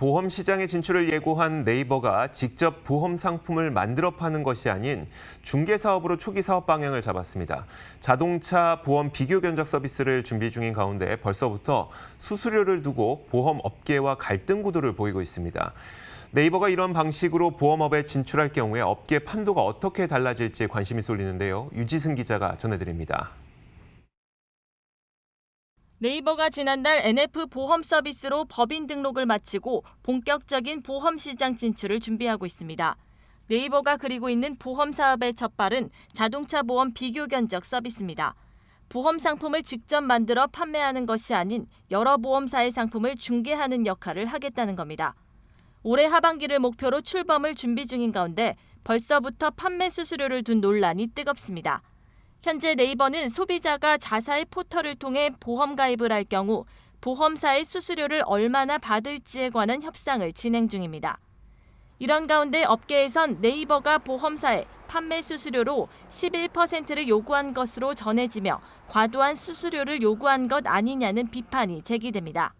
보험 시장의 진출을 예고한 네이버가 직접 보험 상품을 만들어 파는 것이 아닌 중개 사업으로 초기 사업 방향을 잡았습니다. 자동차 보험 비교 견적 서비스를 준비 중인 가운데 벌써부터 수수료를 두고 보험 업계와 갈등 구도를 보이고 있습니다. 네이버가 이런 방식으로 보험업에 진출할 경우에 업계 판도가 어떻게 달라질지 관심이 쏠리는데요. 유지승 기자가 전해드립니다. 네이버가 지난달 NF 보험 서비스로 법인 등록을 마치고 본격적인 보험 시장 진출을 준비하고 있습니다. 네이버가 그리고 있는 보험 사업의 첫 발은 자동차 보험 비교 견적 서비스입니다. 보험 상품을 직접 만들어 판매하는 것이 아닌 여러 보험사의 상품을 중개하는 역할을 하겠다는 겁니다. 올해 하반기를 목표로 출범을 준비 중인 가운데 벌써부터 판매 수수료를 둔 논란이 뜨겁습니다. 현재 네이버는 소비자가 자사의 포털을 통해 보험 가입을 할 경우 보험사의 수수료를 얼마나 받을지에 관한 협상을 진행 중입니다. 이런 가운데 업계에선 네이버가 보험사에 판매 수수료로 11%를 요구한 것으로 전해지며 과도한 수수료를 요구한 것 아니냐는 비판이 제기됩니다.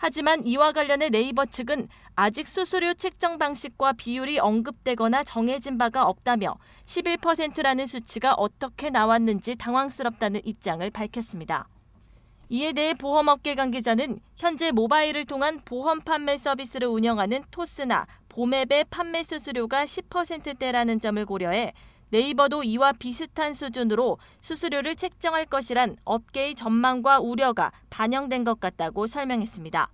하지만 이와 관련해 네이버 측은 아직 수수료 책정 방식과 비율이 언급되거나 정해진 바가 없다며 11%라는 수치가 어떻게 나왔는지 당황스럽다는 입장을 밝혔습니다. 이에 대해 보험업계 관계자는 현재 모바일을 통한 보험 판매 서비스를 운영하는 토스나 보맵의 판매 수수료가 10%대라는 점을 고려해 네이버도 이와 비슷한 수준으로 수수료를 책정할 것이란 업계의 전망과 우려가 반영된 것 같다고 설명했습니다.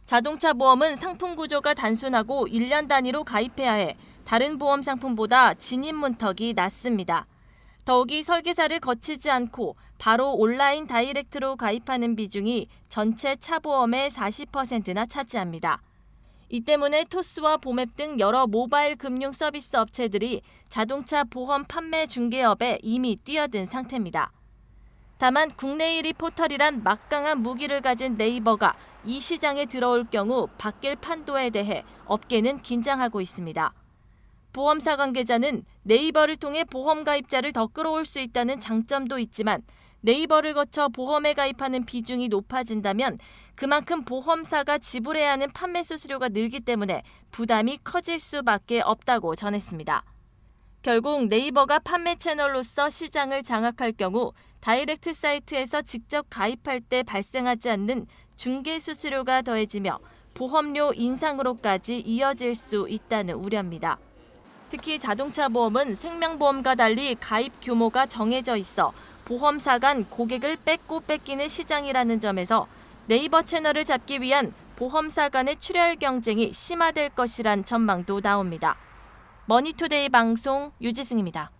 자동차 보험은 상품 구조가 단순하고 1년 단위로 가입해야 해 다른 보험 상품보다 진입 문턱이 낮습니다. 더욱이 설계사를 거치지 않고 바로 온라인 다이렉트로 가입하는 비중이 전체 차보험의 40%나 차지합니다. 이 때문에 토스와 보맵 등 여러 모바일 금융 서비스 업체들이 자동차 보험 판매 중개업에 이미 뛰어든 상태입니다. 다만 국내 1위 포털이란 막강한 무기를 가진 네이버가 이 시장에 들어올 경우 바뀔 판도에 대해 업계는 긴장하고 있습니다. 보험사 관계자는 네이버를 통해 보험 가입자를 더 끌어올 수 있다는 장점도 있지만 네이버를 거쳐 보험에 가입하는 비중이 높아진다면 그만큼 보험사가 지불해야 하는 판매 수수료가 늘기 때문에 부담이 커질 수밖에 없다고 전했습니다. 결국 네이버가 판매 채널로서 시장을 장악할 경우 다이렉트 사이트에서 직접 가입할 때 발생하지 않는 중개 수수료가 더해지며 보험료 인상으로까지 이어질 수 있다는 우려입니다. 특히 자동차 보험은 생명보험과 달리 가입 규모가 정해져 있어 보험사 간 고객을 뺏고 뺏기는 시장이라는 점에서 네이버 채널을 잡기 위한 보험사 간의 출혈 경쟁이 심화될 것이란 전망도 나옵니다. 머니투데이 방송 유지승입니다.